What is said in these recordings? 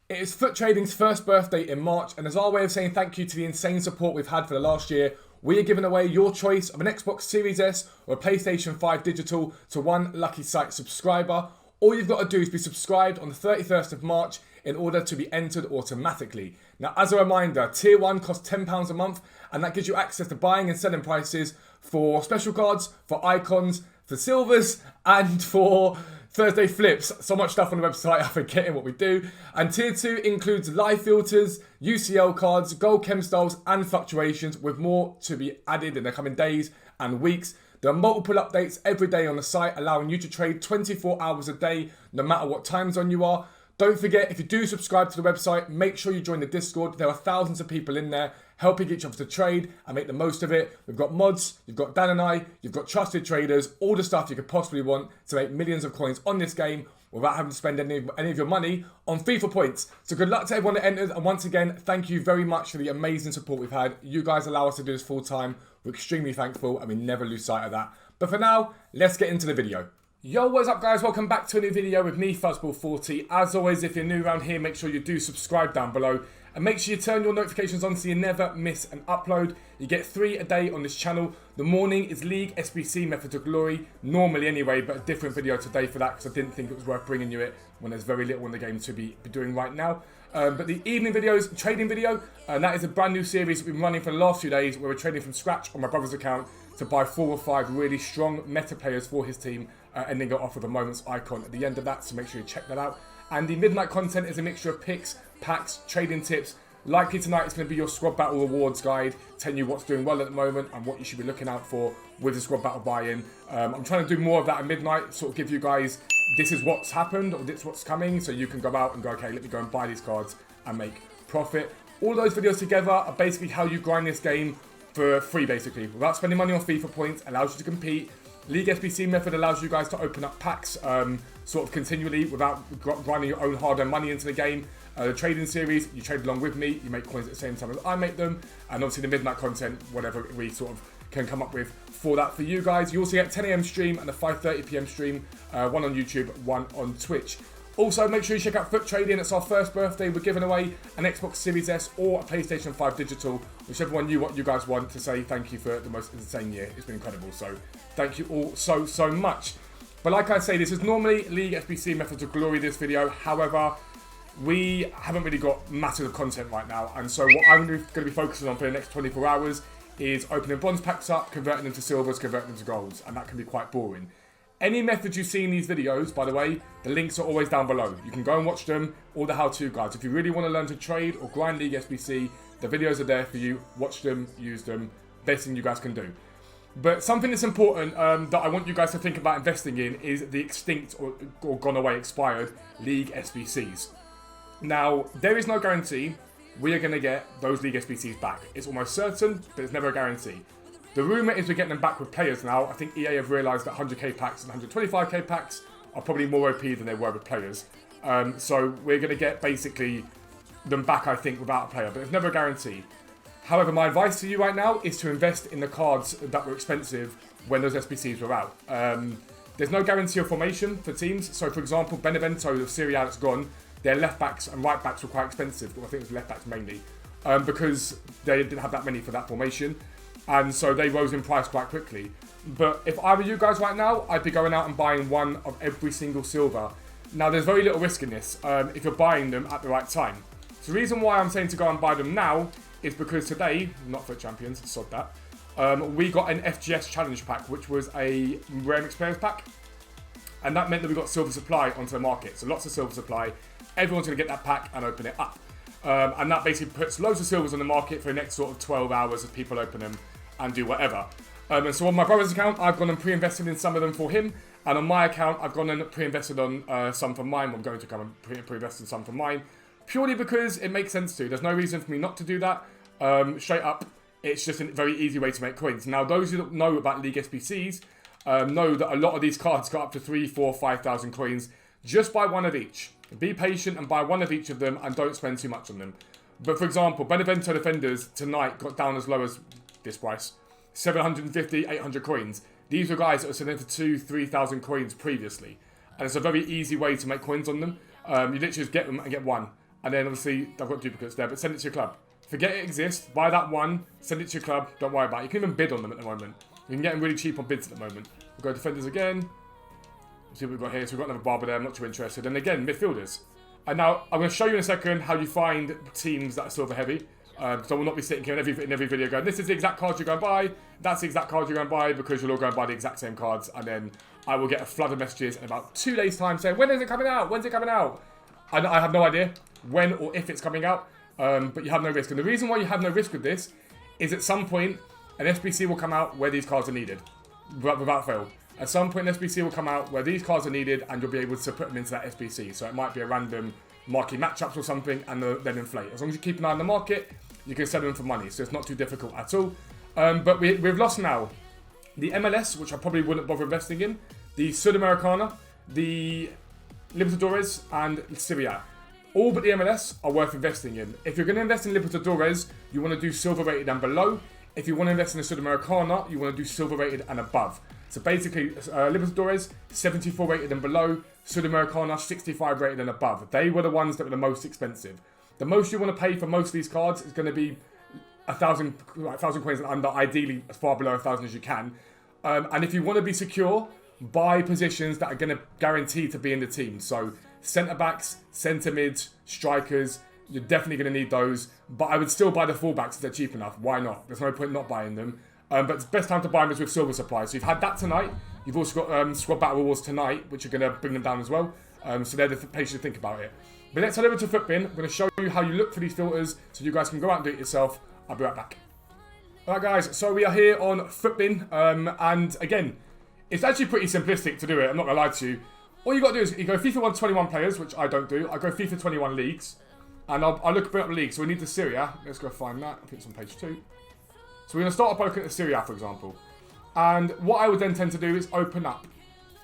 It is Foot Trading's first birthday in March, and as our way of saying thank you to the insane support we've had for the last year, we are giving away your choice of an Xbox Series S or a PlayStation 5 digital to one lucky site subscriber. All you've got to do is be subscribed on the 31st of March in order to be entered automatically. Now, as a reminder, Tier 1 costs £10 a month, and that gives you access to buying and selling prices for special cards, for icons, for silvers, and for Thursday flips. So much stuff on the website, I'm forgetting what we do. And Tier 2 includes live filters, UCL cards, gold chem styles, and fluctuations, with more to be added in the coming days and weeks. There are multiple updates every day on the site, allowing you to trade 24 hours a day, no matter what time zone you are. Don't forget, if you do subscribe to the website, make sure you join the Discord. There are thousands of people in there helping each other to trade and make the most of it. We've got mods, you've got Dan and I, you've got trusted traders, all the stuff you could possibly want to make millions of coins on this game without having to spend any of your money on FIFA points. So good luck to everyone that enters, and once again, thank you very much for the amazing support we've had. You guys allow us to do this full time. We're extremely thankful, and we never lose sight of that. But for now, let's get into the video. Yo, what's up guys? Welcome back to a new video with me, Fuzzball40. As always, if you're new around here, make sure you do subscribe down below. And make sure you turn your notifications on so you never miss an upload. You get 3 a day on this channel. The morning is League SBC Method to Glory, normally anyway, but a different video today for that because I didn't think it was worth bringing you it when there's very little in the game to be doing right now. But the evening video is trading video, and that is a brand new series we've been running for the last few days where we're trading from scratch on my brother's account to buy 4 or 5 really strong meta players for his team, ending it off with a moment's icon at the end of that, so make sure you check that out. And the midnight content is a mixture of picks, packs, trading tips. Likely tonight it's going to be your squad battle rewards guide, telling you what's doing well at the moment and what you should be looking out for with the squad battle buy-in. I'm trying to do more of that at midnight, sort of give you guys, this is what's happened or this is what's coming, so you can go out and go, okay, let me go and buy these cards and make profit. All those videos together are basically how you grind this game for free, basically, without spending money on FIFA points. Allows you to compete. League SBC method allows you guys to open up packs sort of continually without grinding your own hard-earned money into the game. The trading series, you trade along with me, you make coins at the same time as I make them, and obviously the midnight content, whatever we sort of can come up with for that for you guys. You also get 10 AM stream and a 5:30 PM stream, one on YouTube, one on Twitch. Also, make sure you check out Foot Trading. It's our first birthday. We're giving away an Xbox Series S or a PlayStation 5 digital, whichever one you guys want, to say thank you for the most insane year. It's been incredible. So thank you all so much. But like I say, this is normally League SBC Method to Glory, this video. However, we haven't really got massive content right now. And so what I'm going to be focusing on for the next 24 hours is opening bronze packs up, converting them to silvers, converting them to golds. And that can be quite boring. Any method you see in these videos, by the way, the links are always down below. You can go and watch them, all the how-to guides. If you really want to learn to trade or grind League SBC, the videos are there for you. Watch them, use them, best thing you guys can do. But something that's important that I want you guys to think about investing in is the extinct or gone away, expired League SBCs. Now, there is no guarantee we are going to get those League SBCs back. It's almost certain, but it's never a guarantee. The rumour is we're getting them back with players now. I think EA have realised that 100k packs and 125k packs are probably more OP than they were with players. So we're going to get basically them back, I think, without a player, but it's never a guarantee. However, my advice to you right now is to invest in the cards that were expensive when those SBCs were out. There's no guarantee of formation for teams. So, for example, Benevento of Serie A that's gone, their left backs and right backs were quite expensive. Well, I think it was left backs mainly, because they didn't have that many for that formation. And so they rose in price quite quickly. But if I were you guys right now, I'd be going out and buying one of every single silver. Now, there's very little risk in this if you're buying them at the right time. So the reason why I'm saying to go and buy them now is because today, not for champions, sod that, we got an FGS challenge pack, which was a rare mixed players pack. And that meant that we got silver supply onto the market. So lots of silver supply. Everyone's going to get that pack and open it up. And that basically puts loads of silvers on the market for the next sort of 12 hours as people open them and do whatever. And so on my brother's account, I've gone and pre-invested in some of them for him. And on my account, I've gone and pre-invested on some for mine. I'm going to come and pre-invest in some for mine. Purely because it makes sense to. There's no reason for me not to do that. Straight up, it's just a very easy way to make coins. Now, those who don't know about League SBCs know that a lot of these cards got up to 3, 4, 5,000 coins. Just buy one of each. Be patient and buy one of each of them and don't spend too much on them. But for example, Benevento Defenders tonight got down as low as this price. 750, 800 coins. These were guys that were selling for 2,000, 3,000 coins previously. And it's a very easy way to make coins on them. You literally just get them and get one. And then obviously, I've got duplicates there, but send it to your club. Forget it exists, buy that one, send it to your club, don't worry about it. You can even bid on them at the moment. You can get them really cheap on bids at the moment. We'll go defenders again. See what we've got here. So we've got another Barber there, I'm not too interested. And again, midfielders. And now, I'm going to show you in a second how you find teams that are silver heavy. So I will not be sitting here in every video going, this is the exact card you're going to buy, that's the exact card you're going to buy, because you'll all go and buy the exact same cards. And then I will get a flood of messages in about 2 days' time saying, when is it coming out? When's it coming out? And I have no idea when or if it's coming out. But you have no risk. And the reason why you have no risk with this is at some point, an SBC will come out where these cards are needed, without fail. At some point, an SBC will come out where these cards are needed, and you'll be able to put them into that SBC. So it might be a random marquee matchups or something, and then inflate. As long as you keep an eye on the market, you can sell them for money. So it's not too difficult at all. But we've lost now the MLS, which I probably wouldn't bother investing in, the Sudamericana, the Libertadores, and Serie A. All but the MLS are worth investing in. If you're going to invest in Libertadores, you want to do silver rated and below. If you want to invest in the Sudamericana, you want to do silver rated and above. So basically, Libertadores, 74 rated and below. Sudamericana, 65 rated and above. They were the ones that were the most expensive. The most you want to pay for most of these cards is going to be 1,000 coins and under, ideally as far below 1,000 as you can. And if you want to be secure, buy positions that are going to guarantee to be in the team. So centre-backs, centre-mids, strikers, you're definitely going to need those. But I would still buy the full-backs if they're cheap enough. Why not? There's no point not buying them. But the best time to buy them is with silver supply. So you've had that tonight. You've also got Squad Battle Awards tonight, which are going to bring them down as well. So they're the place to think about it. But let's head over to Futbin. I'm going to show you how you look for these filters so you guys can go out and do it yourself. I'll be right back. Alright guys, so we are here on Futbin. And again, it's actually pretty simplistic to do it. I'm not going to lie to you. All you got to do is you go FIFA 121 players, which I don't do. I go FIFA 21 leagues. And I'll bring up the league. So we need the Serie A. Let's go find that. I think it's on page 2. So we're going to start off by looking at the Serie A, for example. And what I would then tend to do is open up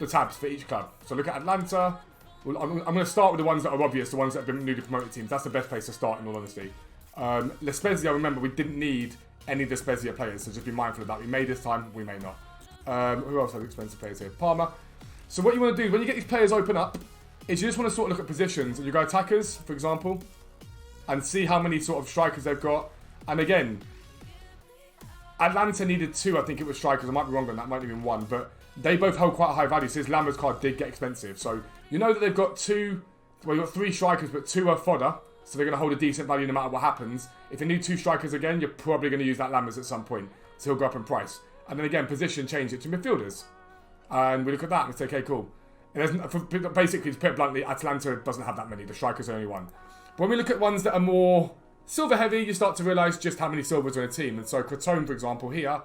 the tabs for each club. So look at Atlanta. Well, I'm going to start with the ones that are obvious, the ones that have been newly promoted teams. That's the best place to start, in all honesty. La Spezia, remember, we didn't need any of the Spezia players, so just be mindful of that. We may this time, we may not. Who else has expensive players here? Parma. So what you want to do, when you get these players open up, is you just want to sort of look at positions. And you go attackers, for example, and see how many sort of strikers they've got. And again, Atlanta needed 2, I think it was strikers. I might be wrong on that, might have been 1, but they both hold quite a high value. So this Lambert's card did get expensive. So you know that they've got 2, well, you've got 3 strikers, but 2 are fodder. So they're going to hold a decent value no matter what happens. If they need 2 strikers again, you're probably going to use that Lambert's at some point. So he'll go up in price. And then again, position, change it to midfielders. And we look at that and say, okay, cool. And basically, to put it bluntly, Atlanta doesn't have that many. The strikers are only 1. But when we look at ones that are more silver heavy, you start to realise just how many silvers are in a team. And so Crotone, for example, here,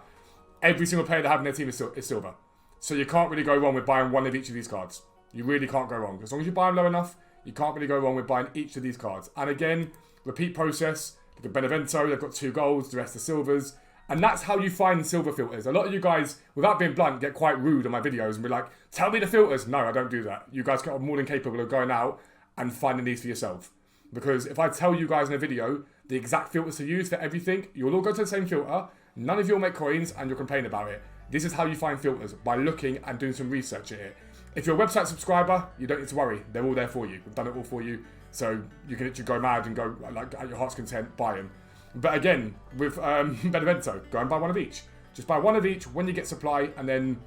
every single player they have in their team is silver. So you can't really go wrong with buying 1 of each of these cards. You really can't go wrong. As long as you buy them low enough, you can't really go wrong with buying each of these cards. And again, repeat process. Look at Benevento, they've got 2 golds, the rest are silvers. And that's how you find silver filters. A lot of you guys, without being blunt, get quite rude on my videos and be like, tell me the filters. No, I don't do that. You guys are more than capable of going out and finding these for yourself. Because if I tell you guys in a video the exact filters to use for everything, you'll all go to the same filter, none of you will make coins, and you'll complain about it. This is how you find filters, by looking and doing some research at it. If you're a website subscriber, you don't need to worry. They're all there for you. We've done it all for you. So you can literally go mad and go, like, at your heart's content, buy them. But again, with Benevento, go and buy 1 of each. Just buy 1 of each when you get supply, and then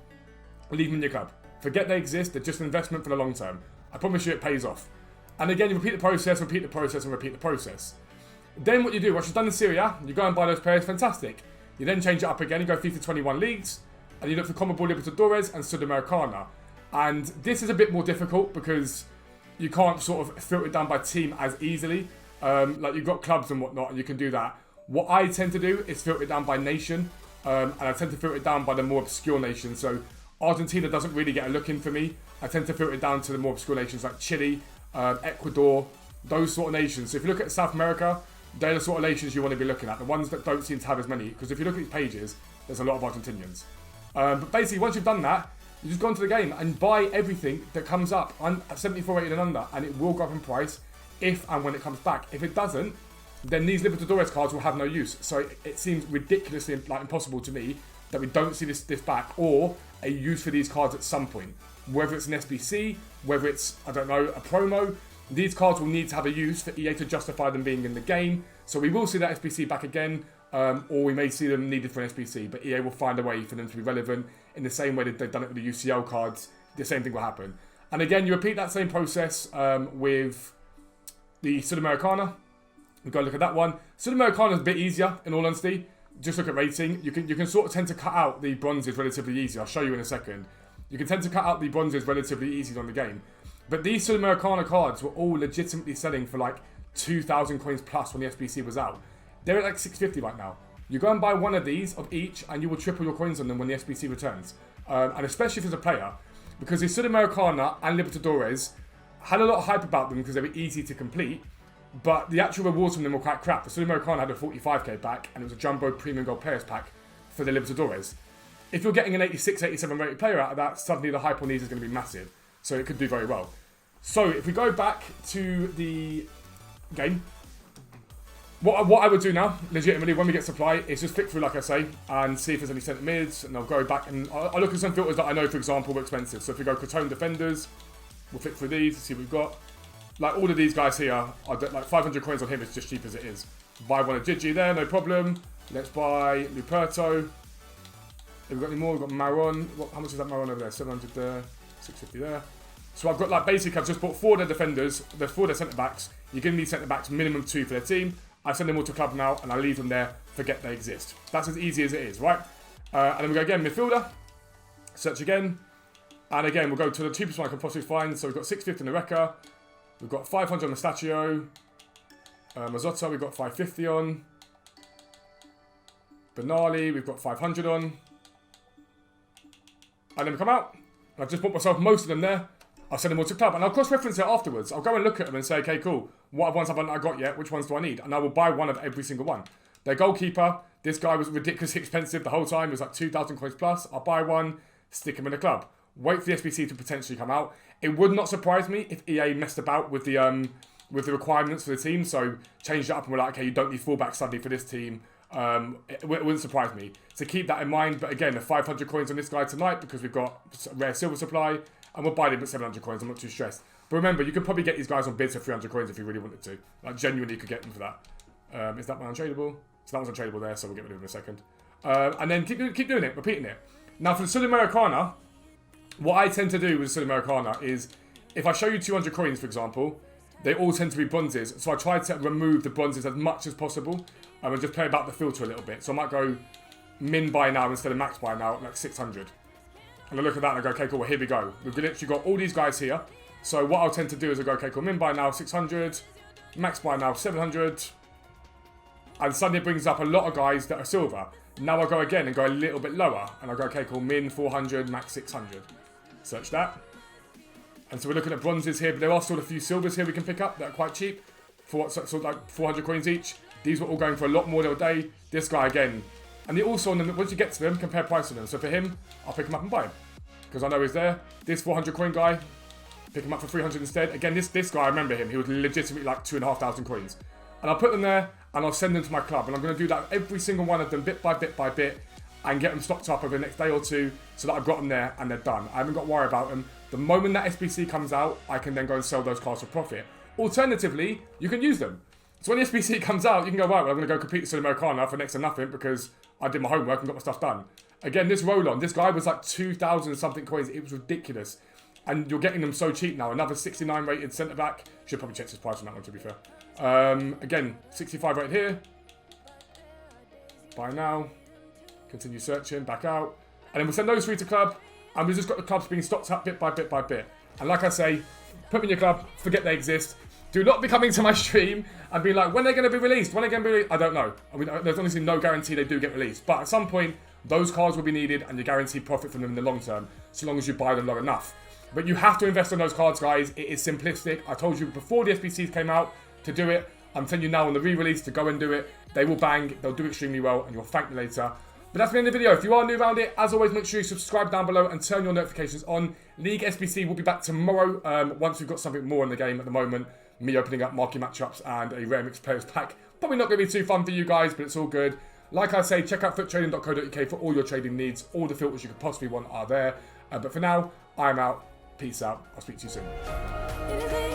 leave them in your club. Forget they exist. They're just an investment for the long term. I promise you it pays off. And again, you repeat the process, repeat the process, and repeat the process. Then what you do, once you've done the Serie A, you go and buy those players, fantastic. You then change it up again, you go FIFA 21 leagues, and you look for CONMEBOL Libertadores and Sudamericana. And this is a bit more difficult because you can't sort of filter it down by team as easily. Like you've got clubs and whatnot, and you can do that. What I tend to do is filter it down by nation, and I tend to filter it down by the more obscure nations. So Argentina doesn't really get a look in for me. I tend to filter it down to the more obscure nations like Chile, Ecuador, those sort of nations. So if you look at South America, they're the sort of nations you want to be looking at. The ones that don't seem to have as many. Because if you look at these pages, there's a lot of Argentinians. But basically, once you've done that, you just go into the game and buy everything that comes up at 74 rated and under, and it will go up in price if and when it comes back. If it doesn't, then these Libertadores cards will have no use. So it seems ridiculously impossible to me that we don't see this back, or a use for these cards at some point. Whether it's an SBC, whether it's, I don't know, a promo, these cards will need to have a use for EA to justify them being in the game. So we will see that SBC back again, or we may see them needed for an SBC, but EA will find a way for them to be relevant in the same way that they've done it with the UCL cards. The same thing will happen. And again, you repeat that same process with the Sudamericana. We go look at that one. Sudamericana is a bit easier, in all honesty. Just look at rating. You can sort of tend to cut out the bronzes relatively easy. I'll show you in a second. You can tend to cut out the bronzes relatively easy on the game. But these Sudamericana cards were all legitimately selling for like 2,000 coins plus when the SBC was out. They're at like 650 right now. You go and buy one of these of each and you will triple your coins on them when the SBC returns. And especially if it's a player. Because the Sudamericana and Libertadores had a lot of hype about them because they were easy to complete. But the actual rewards from them were quite crap. The Sudamericana had a 45k pack and it was a Jumbo Premium Gold Players pack for the Libertadores. If you're getting an 86, 87 rated player out of that, suddenly the hype on these is going to be massive. So it could do very well. So if we go back to the game, what I would do now, legitimately, when we get supply, is just flick through, like I say, and see if there's any centre mids, and I'll go back and I'll look at some filters that I know, for example, were expensive. So if we go Cotone defenders, we'll flick through these, see what we've got. Like all of these guys here, like 500 coins on him is just cheap as it is. Buy one of Gigi there, no problem. Let's buy Luperto. Have we got any more? We've got Maron. How much is that Maron over there? 700 there, 650 there. So I've got like basically, I've just bought 4 of their defenders, there's 4 of their centre backs. You're giving me centre backs minimum 2 for their team. I send them all to club now and I leave them there, forget they exist. That's as easy as it is, right? And then we go again, midfielder. Search again. And again, we'll go to the cheapest one I can possibly find. So we've got 650 on the Rekka. We've got 500 on the Statio. Mazzotta, we've got 550 on. Benali, we've got 500 on. And then we come out. I've just bought myself most of them there. I'll send them all to club and I'll cross-reference it afterwards. I'll go and look at them and say, okay, cool. What ones have I not got yet? Which ones do I need? And I will buy one of every single one. Their goalkeeper, this guy was ridiculously expensive the whole time. It was like 2,000 coins plus. I'll buy one, stick him in the club. Wait for the SBC to potentially come out. It would not surprise me if EA messed about with the requirements for the team. So changed it up and we're like, okay, you don't need fullback suddenly for this team. It wouldn't surprise me. So keep that in mind. But again, the 500 coins on this guy tonight because we've got rare silver supply. And we'll buy them at 700 coins. I'm not too stressed. But remember, you could probably get these guys on bids for 300 coins if you really wanted to. Like, genuinely, you could get them for that. Is that one untradeable? So that one's untradeable there, so we'll get rid of him in a second. And then keep doing it, repeating it. Now, for the Sudamericana, what I tend to do with the Sudamericana is, if I show you 200 coins, for example, they all tend to be bronzes. So I try to remove the bronzes as much as possible. And just play about the filter a little bit. So I might go min buy now instead of max buy now at like 600. And I look at that and I go, okay, cool, well, here we go. We've literally got all these guys here. So what I'll tend to do is I go, okay, cool, min buy now 600, max buy now 700. And suddenly it brings up a lot of guys that are silver. Now I go again and go a little bit lower. And I go, okay, cool, min 400, max 600. Search that. And so we're looking at bronzes here, but there are still a few silvers here we can pick up that are quite cheap. For sort of like 400 coins each. These were all going for a lot more the other day. This guy again. And they also, once you get to them, compare price to them. So for him, I'll pick him up and buy him. Because I know he's there. This 400 coin guy, pick him up for 300 instead. Again, this guy, I remember him. He was legitimately like 2,500 coins. And I'll put them there and I'll send them to my club. And I'm going to do that every single one of them bit by bit by bit. And get them stocked up over the next day or two so that I've got them there and they're done. I haven't got to worry about them. The moment that SBC comes out, I can then go and sell those cards for profit. Alternatively, you can use them. So when the SBC comes out, you can go, right, well, I'm going to go compete with Sudamericana for next to nothing because I did my homework and got my stuff done. Again, this roll-on, this guy was like 2,000 something coins. It was ridiculous. And you're getting them so cheap now. Another 69 rated centre-back. Should probably check his price on that one, to be fair. Again, 65 rated here. Buy now. Continue searching, back out. And then we'll send those 3 to club. And we've just got the clubs being stocked up bit by bit by bit. And like I say, put them in your club, forget they exist. Do not be coming to my stream and be like, when they're going to be released? When they're going to be released? I don't know. I mean, there's honestly no guarantee they do get released. But at some point, those cards will be needed and you guarantee profit from them in the long term, so long as you buy them low enough. But you have to invest on those cards, guys. It is simplistic. I told you before the SBCs came out to do it. I'm telling you now on the re-release to go and do it. They will bang. They'll do extremely well and you'll thank me later. But that's the end of the video. If you are new around it, as always, make sure you subscribe down below and turn your notifications on. League SBC will be back tomorrow once we've got something more in the game. At the moment, me opening up marquee matchups and a rare mixed players pack. Probably not going to be too fun for you guys, but it's all good. Like I say, check out futtrading.co.uk for all your trading needs. All the filters you could possibly want are there. But for now, I'm out. Peace out. I'll speak to you soon.